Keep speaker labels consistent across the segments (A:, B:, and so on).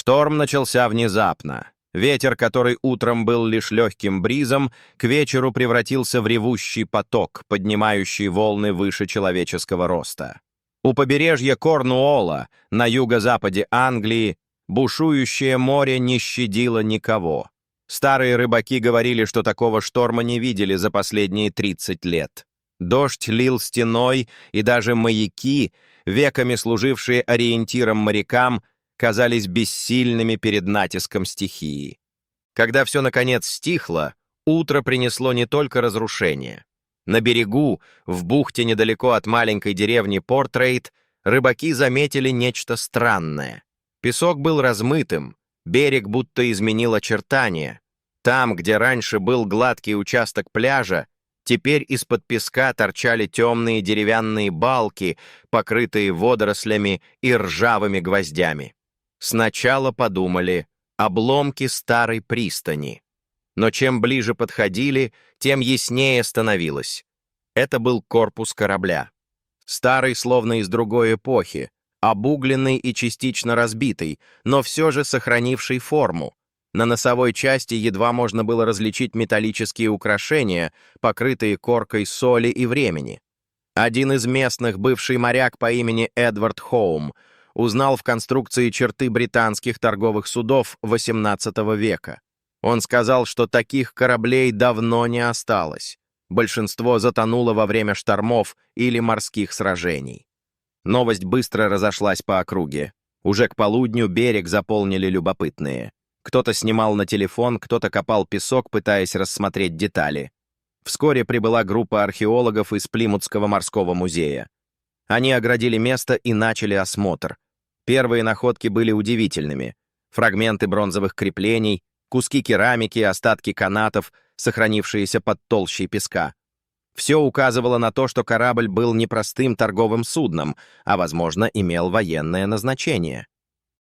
A: Шторм начался внезапно. Ветер, который утром был лишь легким бризом, к вечеру превратился в ревущий поток, поднимающий волны выше человеческого роста. У побережья Корнуолла, на юго-западе Англии, бушующее море не щадило никого. Старые рыбаки говорили, что такого шторма не видели за последние 30 лет. Дождь лил стеной, и даже маяки, веками служившие ориентиром морякам, казались бессильными перед натиском стихии. Когда все наконец стихло, утро принесло не только разрушение. На берегу, в бухте недалеко от маленькой деревни Портрейт, рыбаки заметили нечто странное. Песок был размытым, берег будто изменил очертания. Там, где раньше был гладкий участок пляжа, теперь из-под песка торчали темные деревянные балки, покрытые водорослями и ржавыми гвоздями. Сначала подумали обломки старой пристани. Но чем ближе подходили, тем яснее становилось. Это был корпус корабля. Старый, словно из другой эпохи, обугленный и частично разбитый, но все же сохранивший форму. На носовой части едва можно было различить металлические украшения, покрытые коркой соли и времени. Один из местных, бывший моряк по имени Эдвард Хоум, узнал в конструкции черты британских торговых судов XVIII века. Он сказал, что таких кораблей давно не осталось. Большинство затонуло во время штормов или морских сражений. Новость быстро разошлась по округе. Уже к полудню берег заполнили любопытные. Кто-то снимал на телефон, кто-то копал песок, пытаясь рассмотреть детали. Вскоре прибыла группа археологов из Плимутского морского музея. Они оградили место и начали осмотр. Первые находки были удивительными. Фрагменты бронзовых креплений, куски керамики, остатки канатов, сохранившиеся под толщей песка. Все указывало на то, что корабль был не простым торговым судном, а, возможно, имел военное назначение.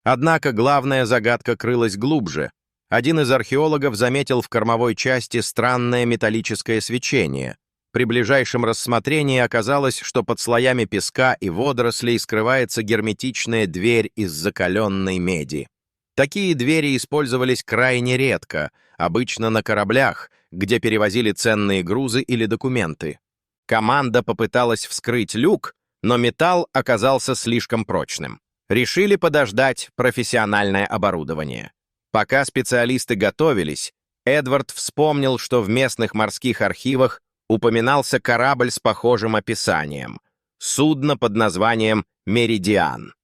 A: Однако главная загадка крылась глубже. Один из археологов заметил в кормовой части странное металлическое свечение. При ближайшем рассмотрении оказалось, что под слоями песка и водорослей скрывается герметичная дверь из закаленной меди. Такие двери использовались крайне редко, обычно на кораблях, где перевозили ценные грузы или документы. Команда попыталась вскрыть люк, но металл оказался слишком прочным. Решили подождать профессиональное оборудование. Пока специалисты готовились, Эдвард вспомнил, что в местных морских архивах упоминался корабль с похожим описанием — судно под названием «Меридиан».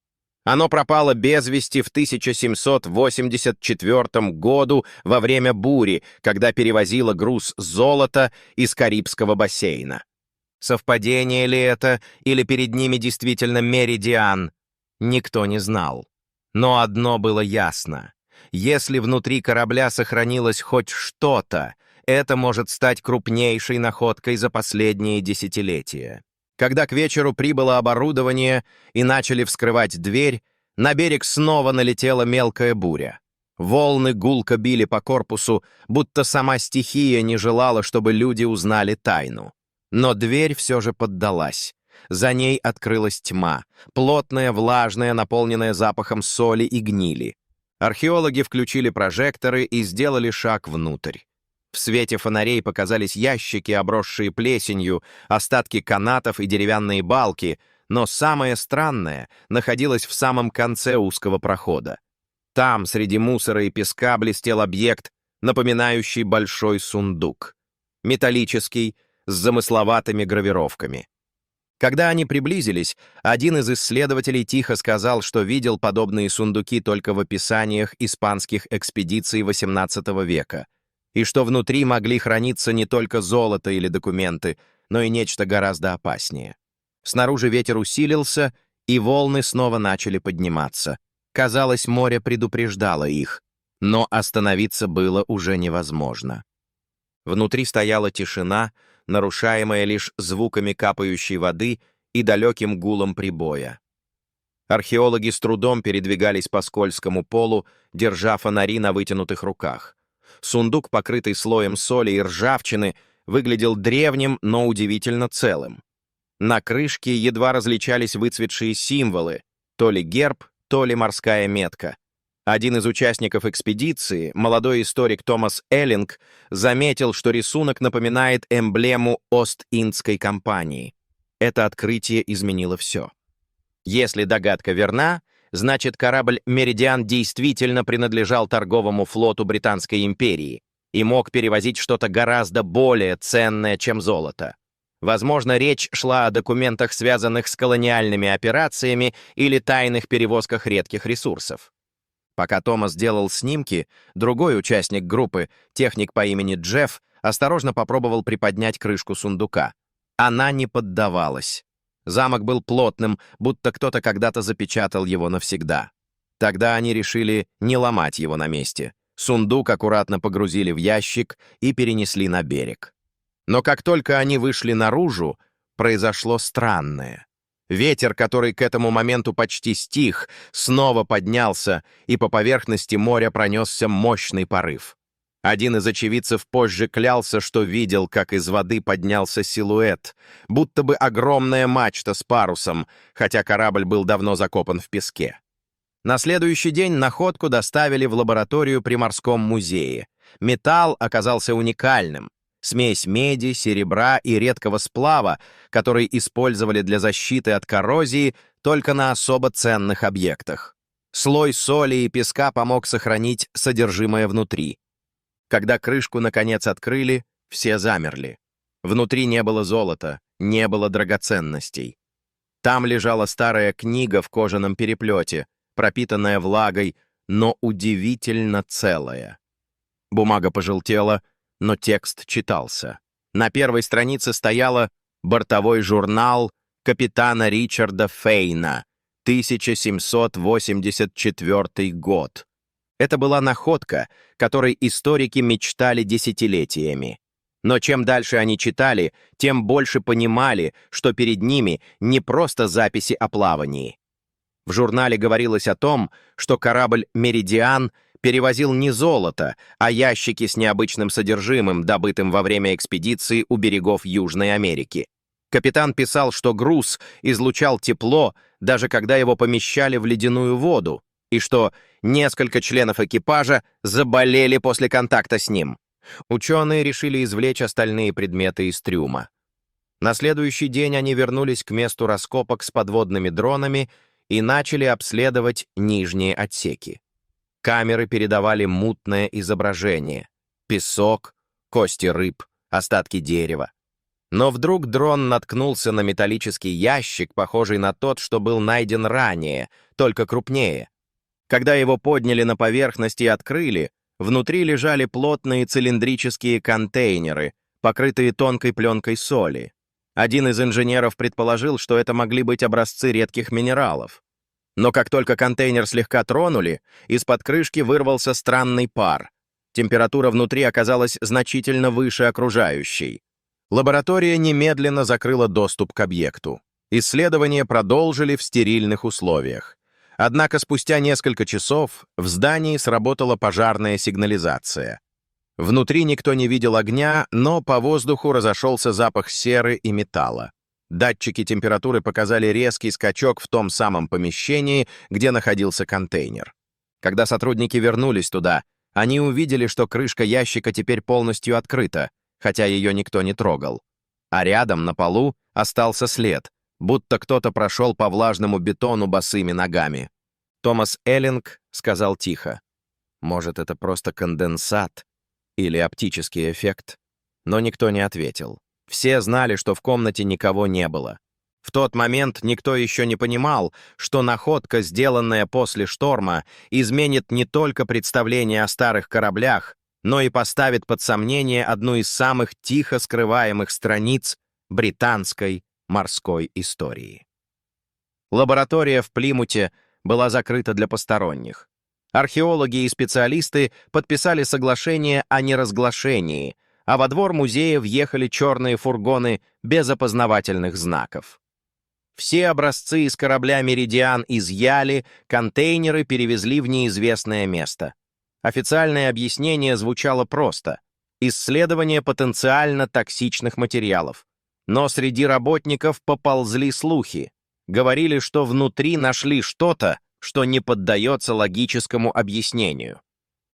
A: Оно пропало без вести в 1784 году во время бури, когда перевозило груз золота из Карибского бассейна. Совпадение ли это, или перед ними действительно Меридиан, никто не знал. Но одно было ясно. Если внутри корабля сохранилось хоть что-то, это может стать крупнейшей находкой за последние десятилетия. Когда к вечеру прибыло оборудование и начали вскрывать дверь, на берег снова налетела мелкая буря. Волны гулко били по корпусу, будто сама стихия не желала, чтобы люди узнали тайну. Но дверь все же поддалась. За ней открылась тьма, плотная, влажная, наполненная запахом соли и гнили. Археологи включили прожекторы и сделали шаг внутрь. В свете фонарей показались ящики, обросшие плесенью, остатки канатов и деревянные балки, но самое странное находилось в самом конце узкого прохода. Там, среди мусора и песка, блестел объект, напоминающий большой сундук. Металлический, с замысловатыми гравировками. Когда они приблизились, один из исследователей тихо сказал, что видел подобные сундуки только в описаниях испанских экспедиций XVIII века, и что внутри могли храниться не только золото или документы, но и нечто гораздо опаснее. Снаружи ветер усилился, и волны снова начали подниматься. Казалось, море предупреждало их, но остановиться было уже невозможно. Внутри стояла тишина, нарушаемая лишь звуками капающей воды и далеким гулом прибоя. Археологи с трудом передвигались по скользкому полу, держа фонари на вытянутых руках. Сундук, покрытый слоем соли и ржавчины, выглядел древним, но удивительно целым. На крышке едва различались выцветшие символы, то ли герб, то ли морская метка. Один из участников экспедиции, молодой историк Томас Эллинг, заметил, что рисунок напоминает эмблему Ост-Индской компании. Это открытие изменило все. Если догадка верна, значит, корабль «Меридиан» действительно принадлежал торговому флоту Британской империи и мог перевозить что-то гораздо более ценное, чем золото. Возможно, речь шла о документах, связанных с колониальными операциями или тайных перевозках редких ресурсов. Пока Томас делал снимки, другой участник группы, техник по имени Джефф, осторожно попробовал приподнять крышку сундука. Она не поддавалась. Замок был плотным, будто кто-то когда-то запечатал его навсегда. Тогда они решили не ломать его на месте. Сундук аккуратно погрузили в ящик и перенесли на берег. Но как только они вышли наружу, произошло странное. Ветер, который к этому моменту почти стих, снова поднялся, и по поверхности моря пронесся мощный порыв. Один из очевидцев позже клялся, что видел, как из воды поднялся силуэт, будто бы огромная мачта с парусом, хотя корабль был давно закопан в песке. На следующий день находку доставили в лабораторию при морском музее. Металл оказался уникальным. Смесь меди, серебра и редкого сплава, который использовали для защиты от коррозии только на особо ценных объектах. Слой соли и песка помог сохранить содержимое внутри. Когда крышку наконец открыли, все замерли. Внутри не было золота, не было драгоценностей. Там лежала старая книга в кожаном переплете, пропитанная влагой, но удивительно целая. Бумага пожелтела, но текст читался. На первой странице стояло «Бортовой журнал капитана Ричарда Фейна, 1784 год». Это была находка, которой историки мечтали десятилетиями. Но чем дальше они читали, тем больше понимали, что перед ними не просто записи о плавании. В журнале говорилось о том, что корабль «Меридиан» перевозил не золото, а ящики с необычным содержимым, добытым во время экспедиции у берегов Южной Америки. Капитан писал, что груз излучал тепло, даже когда его помещали в ледяную воду, и что несколько членов экипажа заболели после контакта с ним. Ученые решили извлечь остальные предметы из трюма. На следующий день они вернулись к месту раскопок с подводными дронами и начали обследовать нижние отсеки. Камеры передавали мутное изображение. Песок, кости рыб, остатки дерева. Но вдруг дрон наткнулся на металлический ящик, похожий на тот, что был найден ранее, только крупнее. Когда его подняли на поверхность и открыли, внутри лежали плотные цилиндрические контейнеры, покрытые тонкой пленкой соли. Один из инженеров предположил, что это могли быть образцы редких минералов. Но как только контейнер слегка тронули, из-под крышки вырвался странный пар. Температура внутри оказалась значительно выше окружающей. Лаборатория немедленно закрыла доступ к объекту. Исследования продолжили в стерильных условиях. Однако спустя несколько часов в здании сработала пожарная сигнализация. Внутри никто не видел огня, но по воздуху разошелся запах серы и металла. Датчики температуры показали резкий скачок в том самом помещении, где находился контейнер. Когда сотрудники вернулись туда, они увидели, что крышка ящика теперь полностью открыта, хотя ее никто не трогал. А рядом, на полу, остался след, будто кто-то прошел по влажному бетону босыми ногами. Томас Эллинг сказал тихо: «Может, это просто конденсат или оптический эффект?» Но никто не ответил. Все знали, что в комнате никого не было. В тот момент никто еще не понимал, что находка, сделанная после шторма, изменит не только представление о старых кораблях, но и поставит под сомнение одну из самых тихо скрываемых страниц британской морской истории. Лаборатория в Плимуте была закрыта для посторонних. Археологи и специалисты подписали соглашение о неразглашении, а во двор музея въехали черные фургоны без опознавательных знаков. Все образцы из корабля «Меридиан» изъяли, контейнеры перевезли в неизвестное место. Официальное объяснение звучало просто: исследование потенциально токсичных материалов. Но среди работников поползли слухи. Говорили, что внутри нашли что-то, что не поддается логическому объяснению.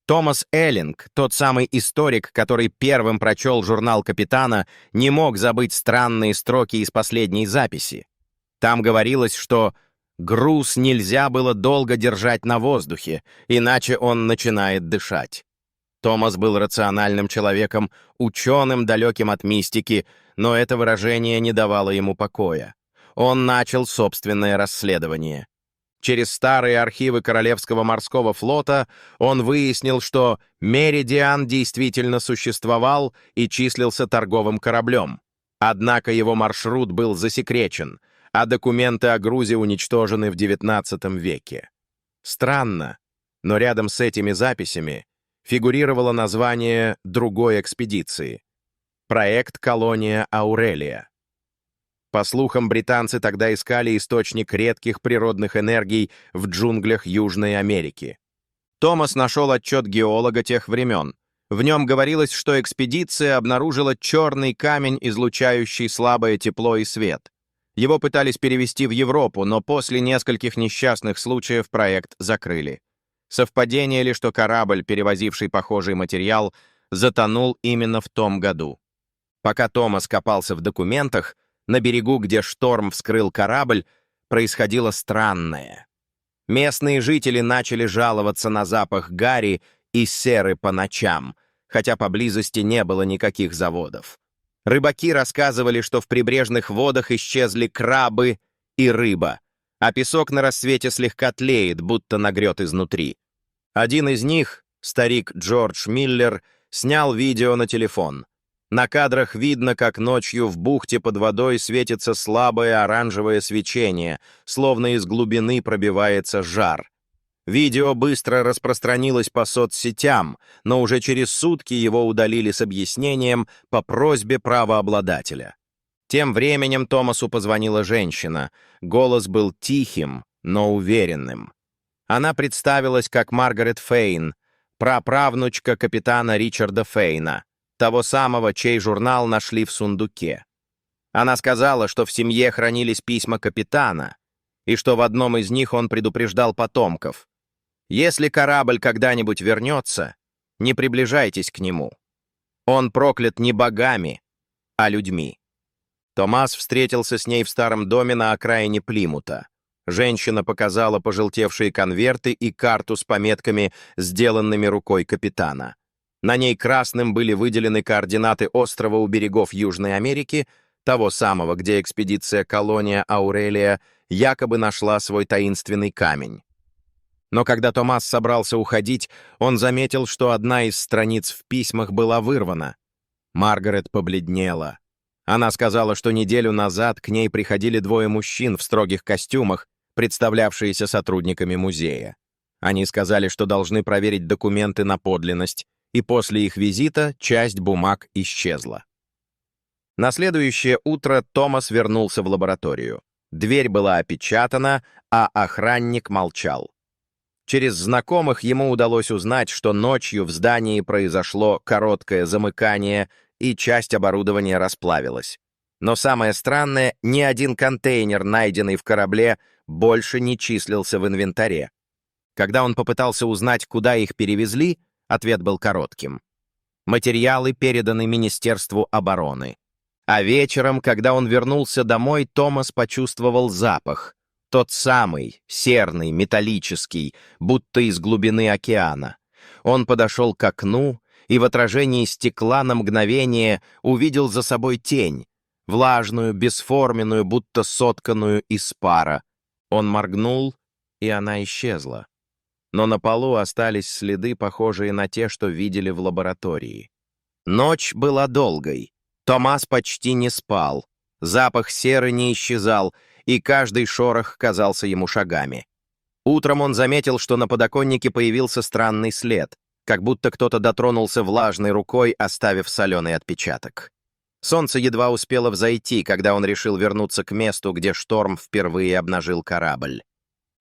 A: Томас Эллинг, тот самый историк, который первым прочел журнал «Капитана», не мог забыть странные строки из последней записи. Там говорилось, что груз нельзя было долго держать на воздухе, иначе он начинает дышать. Томас был рациональным человеком, ученым, далеким от мистики, но это выражение не давало ему покоя. Он начал собственное расследование. Через старые архивы Королевского морского флота он выяснил, что «Меридиан» действительно существовал и числился торговым кораблем. Однако его маршрут был засекречен, а документы о грузе уничтожены в XIX веке. Странно, но рядом с этими записями фигурировало название другой экспедиции — проект «Колония Аурелия». По слухам, британцы тогда искали источник редких природных энергий в джунглях Южной Америки. Томас нашел отчет геолога тех времен. В нем говорилось, что экспедиция обнаружила черный камень, излучающий слабое тепло и свет. Его пытались перевести в Европу, но после нескольких несчастных случаев проект закрыли. Совпадение ли, что корабль, перевозивший похожий материал, затонул именно в том году? Пока Томас копался в документах, на берегу, где шторм вскрыл корабль, происходило странное. Местные жители начали жаловаться на запах гари и серы по ночам, хотя поблизости не было никаких заводов. Рыбаки рассказывали, что в прибрежных водах исчезли крабы и рыба, а песок на рассвете слегка тлеет, будто нагрет изнутри. Один из них, старик Джордж Миллер, снял видео на телефон. На кадрах видно, как ночью в бухте под водой светится слабое оранжевое свечение, словно из глубины пробивается жар. Видео быстро распространилось по соцсетям, но уже через сутки его удалили с объяснением по просьбе правообладателя. Тем временем Томасу позвонила женщина. Голос был тихим, но уверенным. Она представилась как Маргарет Фейн, праправнучка капитана Ричарда Фейна, того самого, чей журнал нашли в сундуке. Она сказала, что в семье хранились письма капитана, и что в одном из них он предупреждал потомков: «Если корабль когда-нибудь вернется, не приближайтесь к нему. Он проклят не богами, а людьми». Томас встретился с ней в старом доме на окраине Плимута. Женщина показала пожелтевшие конверты и карту с пометками, сделанными рукой капитана. На ней красным были выделены координаты острова у берегов Южной Америки, того самого, где экспедиция «Колония Аурелия» якобы нашла свой таинственный камень. Но когда Томас собрался уходить, он заметил, что одна из страниц в письмах была вырвана. Маргарет побледнела. Она сказала, что неделю назад к ней приходили двое мужчин в строгих костюмах, представлявшиеся сотрудниками музея. Они сказали, что должны проверить документы на подлинность, и после их визита часть бумаг исчезла. На следующее утро Томас вернулся в лабораторию. Дверь была опечатана, а охранник молчал. Через знакомых ему удалось узнать, что ночью в здании произошло короткое замыкание, и часть оборудования расплавилась. Но самое странное, ни один контейнер, найденный в корабле, больше не числился в инвентаре. Когда он попытался узнать, куда их перевезли, ответ был коротким. Материалы переданы Министерству обороны. А вечером, когда он вернулся домой, Томас почувствовал запах. Тот самый, серный, металлический, будто из глубины океана. Он подошел к окну и в отражении стекла на мгновение увидел за собой тень, влажную, бесформенную, будто сотканную из пара. Он моргнул, и она исчезла. Но на полу остались следы, похожие на те, что видели в лаборатории. Ночь была долгой. Томас почти не спал. Запах серы не исчезал, и каждый шорох казался ему шагами. Утром он заметил, что на подоконнике появился странный след, как будто кто-то дотронулся влажной рукой, оставив соленый отпечаток. Солнце едва успело взойти, когда он решил вернуться к месту, где шторм впервые обнажил корабль.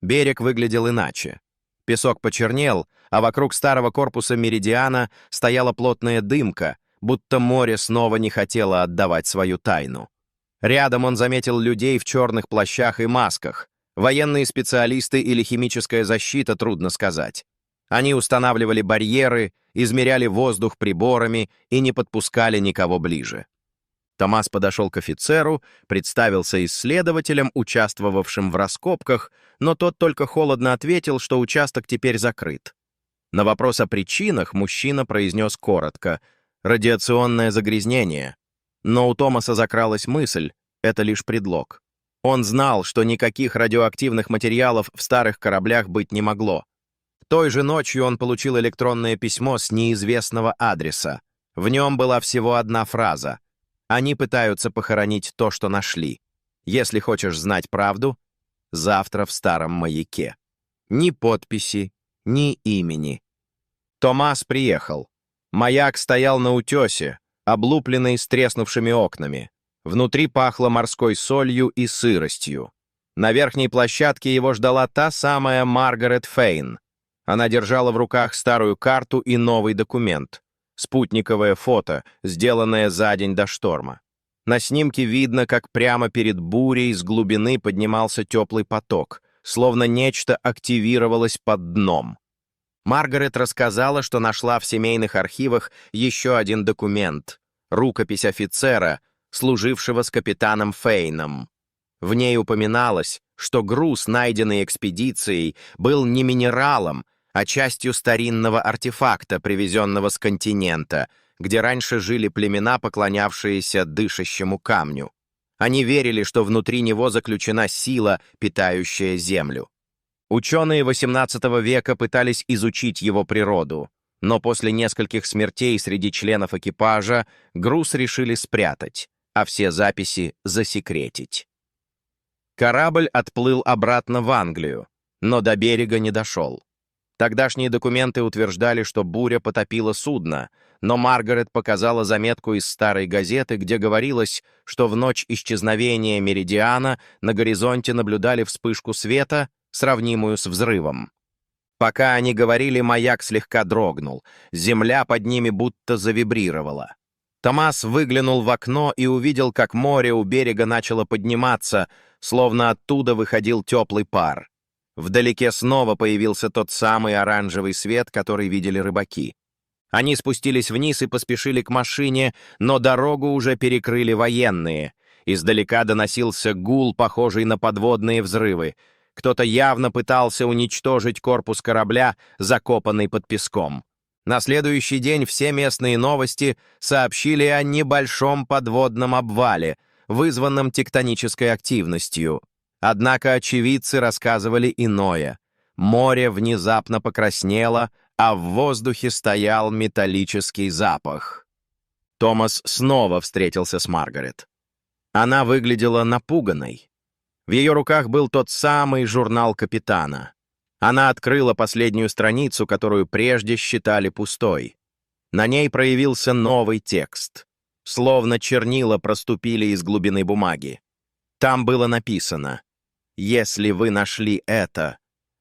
A: Берег выглядел иначе. Песок почернел, а вокруг старого корпуса «Меридиана» стояла плотная дымка, будто море снова не хотело отдавать свою тайну. Рядом он заметил людей в черных плащах и масках. Военные специалисты или химическая защита, трудно сказать. Они устанавливали барьеры, измеряли воздух приборами и не подпускали никого ближе. Томас подошел к офицеру, представился исследователем, участвовавшим в раскопках, но тот только холодно ответил, что участок теперь закрыт. На вопрос о причинах мужчина произнес коротко: «Радиационное загрязнение». Но у Томаса закралась мысль: это лишь предлог. Он знал, что никаких радиоактивных материалов в старых кораблях быть не могло. Той же ночью он получил электронное письмо с неизвестного адреса. В нем была всего одна фраза: «Они пытаются похоронить то, что нашли. Если хочешь знать правду, завтра в старом маяке». Ни подписи, ни имени. Томас приехал. Маяк стоял на утесе, облупленный с треснувшими окнами. Внутри пахло морской солью и сыростью. На верхней площадке его ждала та самая Маргарет Фейн. Она держала в руках старую карту и новый документ. Спутниковое фото, сделанное за день до шторма. На снимке видно, как прямо перед бурей с глубины поднимался теплый поток, словно нечто активировалось под дном. Маргарет рассказала, что нашла в семейных архивах еще один документ — рукопись офицера, служившего с капитаном Фейном. В ней упоминалось, что груз, найденный экспедицией, был не минералом, а частью старинного артефакта, привезенного с континента, где раньше жили племена, поклонявшиеся дышащему камню. Они верили, что внутри него заключена сила, питающая землю. Ученые XVIII века пытались изучить его природу, но после нескольких смертей среди членов экипажа груз решили спрятать, а все записи засекретить. Корабль отплыл обратно в Англию, но до берега не дошел. Тогдашние документы утверждали, что буря потопила судно, но Маргарет показала заметку из старой газеты, где говорилось, что в ночь исчезновения Меридиана на горизонте наблюдали вспышку света, сравнимую с взрывом. Пока они говорили, маяк слегка дрогнул, земля под ними будто завибрировала. Томас выглянул в окно и увидел, как море у берега начало подниматься, словно оттуда выходил теплый пар. Вдалеке снова появился тот самый оранжевый свет, который видели рыбаки. Они спустились вниз и поспешили к машине, но дорогу уже перекрыли военные. Издалека доносился гул, похожий на подводные взрывы. Кто-то явно пытался уничтожить корпус корабля, закопанный под песком. На следующий день все местные новости сообщили о небольшом подводном обвале, вызванном тектонической активностью. Однако очевидцы рассказывали иное. Море внезапно покраснело, а в воздухе стоял металлический запах. Томас снова встретился с Маргарет. Она выглядела напуганной. В ее руках был тот самый журнал капитана. Она открыла последнюю страницу, которую прежде считали пустой. На ней проявился новый текст. Словно чернила проступили из глубины бумаги. Там было написано: «Если вы нашли это,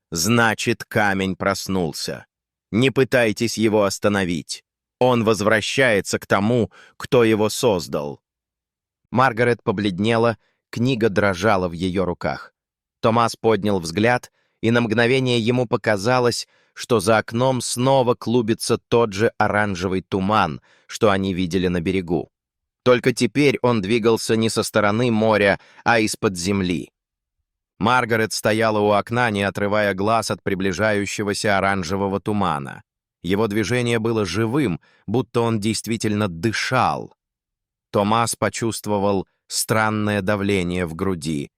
A: значит, камень проснулся. Не пытайтесь его остановить. Он возвращается к тому, кто его создал». Маргарет побледнела, книга дрожала в ее руках. Томас поднял взгляд, и на мгновение ему показалось, что за окном снова клубится тот же оранжевый туман, что они видели на берегу. Только теперь он двигался не со стороны моря, а из-под земли. Маргарет стояла у окна, не отрывая глаз от приближающегося оранжевого тумана. Его движение было живым, будто он действительно дышал. Томас почувствовал странное давление в груди.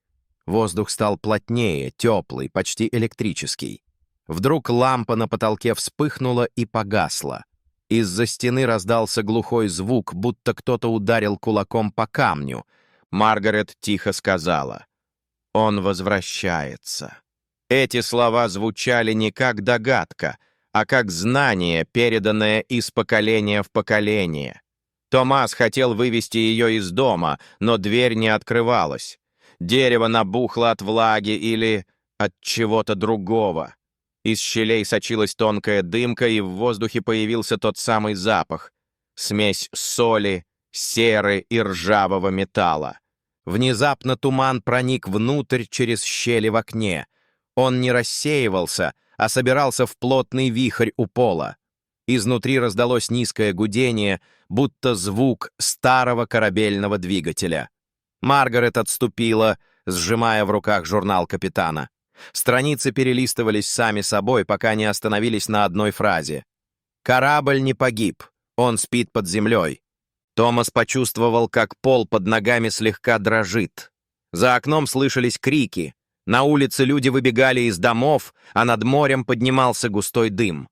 A: Воздух стал плотнее, теплый, почти электрический. Вдруг лампа на потолке вспыхнула и погасла. Из-за стены раздался глухой звук, будто кто-то ударил кулаком по камню. Маргарет тихо сказала: «Он возвращается». Эти слова звучали не как догадка, а как знание, переданное из поколения в поколение. Томас хотел вывести ее из дома, но дверь не открывалась. Дерево набухло от влаги или от чего-то другого. Из щелей сочилась тонкая дымка, и в воздухе появился тот самый запах — смесь соли, серы и ржавого металла. Внезапно туман проник внутрь через щели в окне. Он не рассеивался, а собирался в плотный вихрь у пола. Изнутри раздалось низкое гудение, будто звук старого корабельного двигателя. Маргарет отступила, сжимая в руках журнал капитана. Страницы перелистывались сами собой, пока не остановились на одной фразе. «Корабль не погиб, он спит под землей». Томас почувствовал, как пол под ногами слегка дрожит. За окном слышались крики. На улице люди выбегали из домов, а над морем поднимался густой дым.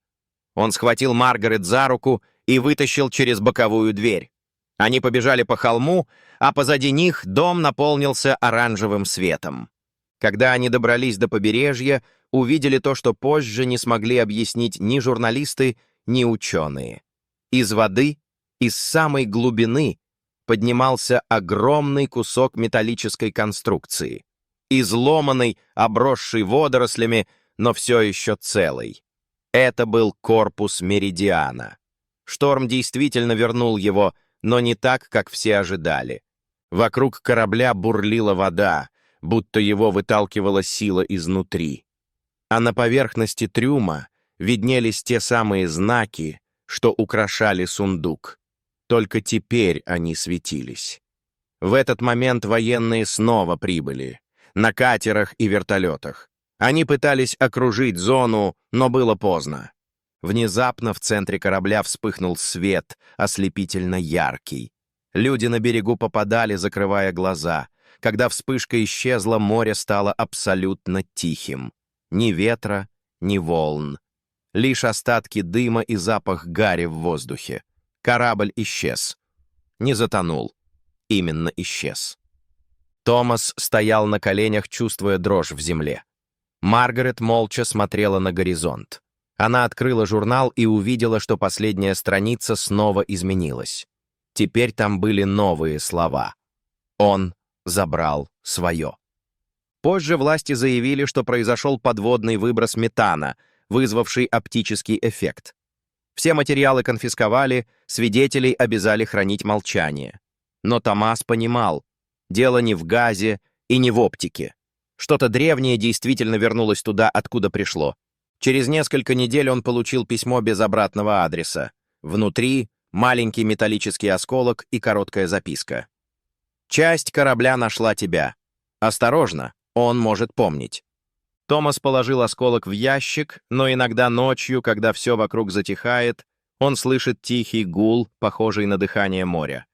A: Он схватил Маргарет за руку и вытащил через боковую дверь. Они побежали по холму, а позади них дом наполнился оранжевым светом. Когда они добрались до побережья, увидели то, что позже не смогли объяснить ни журналисты, ни ученые. Из воды, из самой глубины, поднимался огромный кусок металлической конструкции. Изломанный, обросший водорослями, но все еще целый. Это был корпус Меридиана. Шторм действительно вернул его, но не так, как все ожидали. Вокруг корабля бурлила вода, будто его выталкивала сила изнутри. А на поверхности трюма виднелись те самые знаки, что украшали сундук. Только теперь они светились. В этот момент военные снова прибыли. На катерах и вертолетах. Они пытались окружить зону, но было поздно. Внезапно в центре корабля вспыхнул свет, ослепительно яркий. Люди на берегу попадали, закрывая глаза. Когда вспышка исчезла, море стало абсолютно тихим. Ни ветра, ни волн. Лишь остатки дыма и запах гари в воздухе. Корабль исчез. Не затонул. Именно исчез. Томас стоял на коленях, чувствуя дрожь в земле. Маргарет молча смотрела на горизонт. Она открыла журнал и увидела, что последняя страница снова изменилась. Теперь там были новые слова. Он забрал свое. Позже власти заявили, что произошел подводный выброс метана, вызвавший оптический эффект. Все материалы конфисковали, свидетелей обязали хранить молчание. Но Томас понимал, дело не в газе и не в оптике. Что-то древнее действительно вернулось туда, откуда пришло. Через несколько недель он получил письмо без обратного адреса. Внутри маленький металлический осколок и короткая записка. «Часть корабля нашла тебя. Осторожно, он может помнить». Томас положил осколок в ящик, но иногда ночью, когда все вокруг затихает, он слышит тихий гул, похожий на дыхание моря.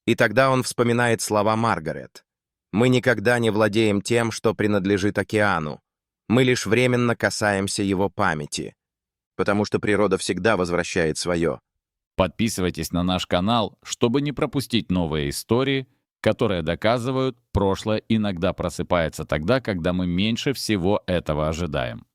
A: И тогда он вспоминает слова Маргарет. «Мы никогда не владеем тем, что принадлежит океану. Мы лишь временно касаемся его памяти, потому что природа всегда возвращает свое».
B: Подписывайтесь на наш канал, чтобы не пропустить новые истории, которые доказывают, прошлое иногда просыпается тогда, когда мы меньше всего этого ожидаем.